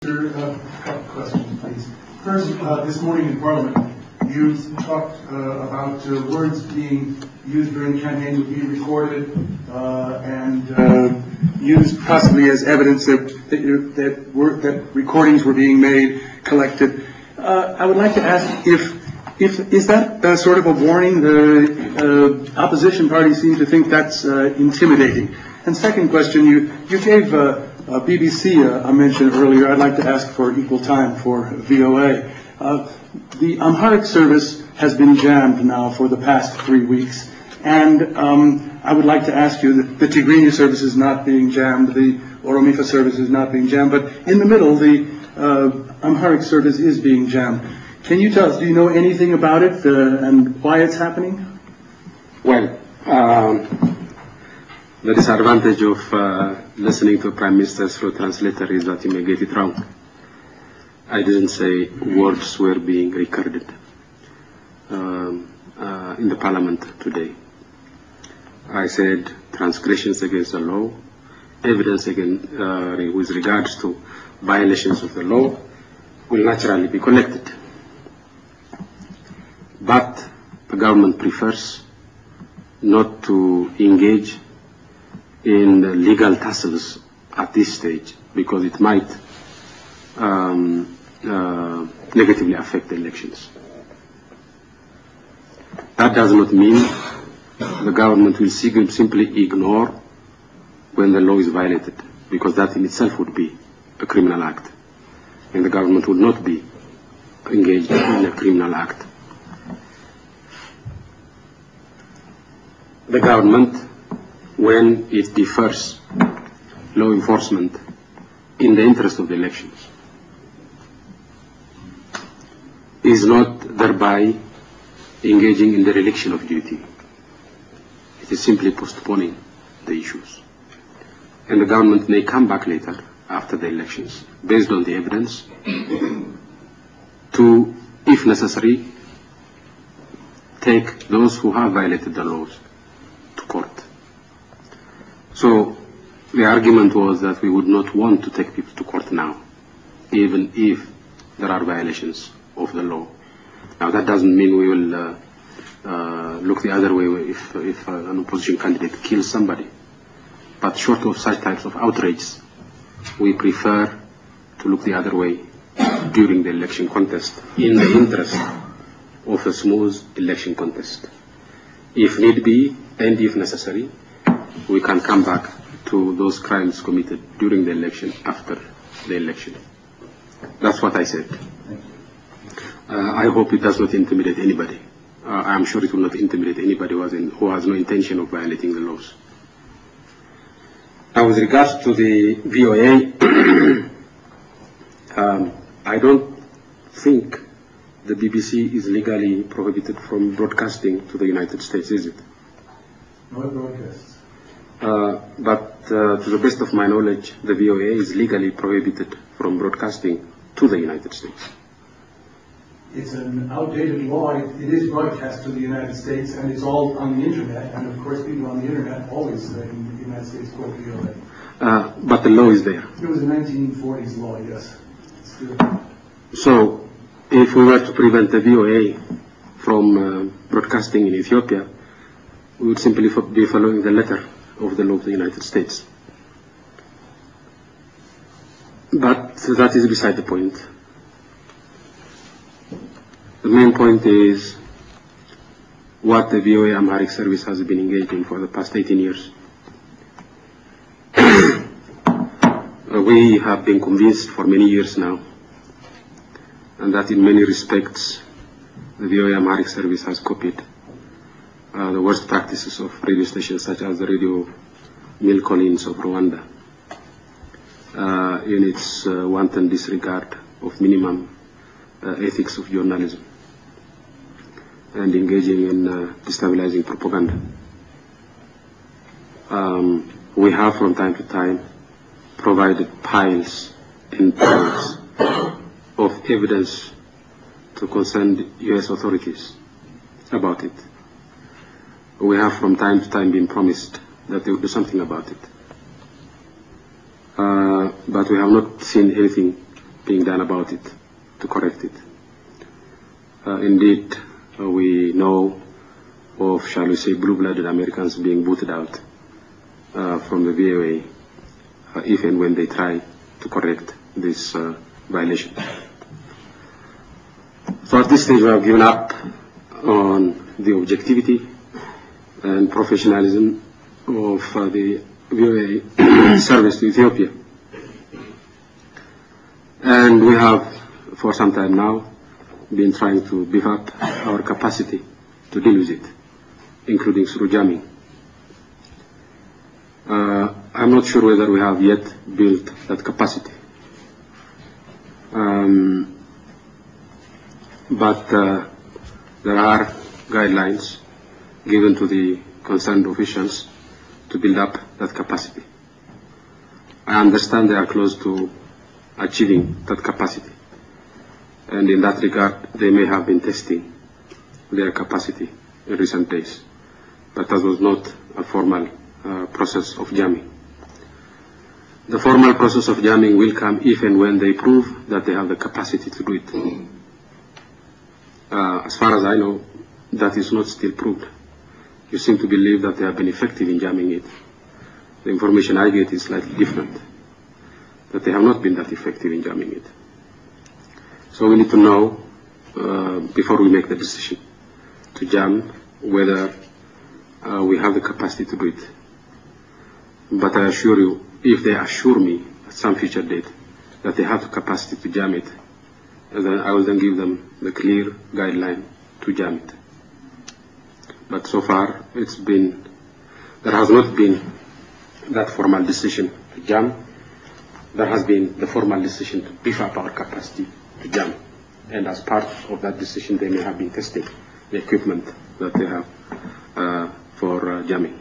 Sir, a couple questions, please. First, this morning in Parliament, you talked about words being used during campaigns would be recorded and used possibly as evidence that recordings were being made, collected. I would like to ask is that sort of a warning? The opposition party seems to think that's intimidating. And second question, you gave BBC a mention earlier. I'd like to ask for equal time for VOA. The Amharic service has been jammed now for the past 3 weeks, and I would like to ask you that the Tigrinya service is not being jammed, the Oromifa service is not being jammed, but in the middle, the Amharic service is being jammed. Can you tell us, do you know anything about it and why it's happening? Well, the disadvantage of listening to Prime Minister through a translator is that you may get it wrong. I didn't say words were being recorded in the Parliament today. I said transgressions against the law, evidence against, with regards to violations of the law will naturally be collected. But the government prefers not to engage in legal tussles at this stage because it might negatively affect the elections. That does not mean the government will simply ignore when the law is violated, because that in itself would be a criminal act, and the government would not be engaged in a criminal act. The government, when it defers law enforcement in the interest of the elections, is not thereby engaging in the dereliction of duty. It is simply postponing the issues. And the government may come back later, after the elections, based on the evidence, to, if necessary, take those who have violated the laws to court. So the argument was that we would not want to take people to court now, even if there are violations of the law. Now that doesn't mean we will look the other way if an opposition candidate kills somebody. But short of such types of outrages, we prefer to look the other way during the election contest in the interest of a smooth election contest. If need be, and if necessary, we can come back to those crimes committed during the election after the election. That's what I said. I hope it does not intimidate anybody. I am sure it will not intimidate anybody who has no intention of violating the laws. Now, with regards to the VOA, I don't think the BBC is legally prohibited from broadcasting to the United States, is it? No broadcasts. But to the best of my knowledge, the VOA is legally prohibited from broadcasting to the United States. It's an outdated law. It is broadcast to the United States, and it's all on the internet. And of course, people on the internet always in the United States quote VOA. But the law is there. It was a 1940s law, yes. So, if we were to prevent the VOA from broadcasting in Ethiopia, we would simply be following the letter of the law of the United States. But that is beside the point. The main point is what the VOA Amharic service has been engaged in for the past 18 years. We have been convinced for many years now, and that in many respects the VOA Amharic service has copied the worst practices of radio stations such as the Radio Mille Collines of Rwanda in its wanton disregard of minimum ethics of journalism and engaging in destabilizing propaganda. We have from time to time provided piles and piles of evidence to concerned U.S. authorities about it. We have from time to time been promised that they would do something about it. But we have not seen anything being done about it to correct it. Indeed, we know of, shall we say, blue-blooded Americans being booted out from the VOA if and when they try to correct this violation. So at this stage we have given up on the objectivity and professionalism of the VOA service to Ethiopia. And we have, for some time now, been trying to beef up our capacity to deal with it, including through jamming. I'm not sure whether we have yet built that capacity. But there are guidelines given to the concerned officials to build up that capacity. I understand they are close to achieving that capacity. And in that regard, they may have been testing their capacity in recent days. But that was not a formal process of jamming. The formal process of jamming will come if and when they prove that they have the capacity to do it. As far as I know, that is not still proved. You seem to believe that they have been effective in jamming it. The information I get is slightly different, that they have not been that effective in jamming it. So we need to know, before we make the decision to jam, whether we have the capacity to do it. But I assure you, if they assure me at some future date that they have the capacity to jam it, then I will then give them the clear guideline to jam it. But so far, there has not been that formal decision to jam. There has been the formal decision to beef up our capacity to jam. And as part of that decision, they may have been testing the equipment that they have for jamming.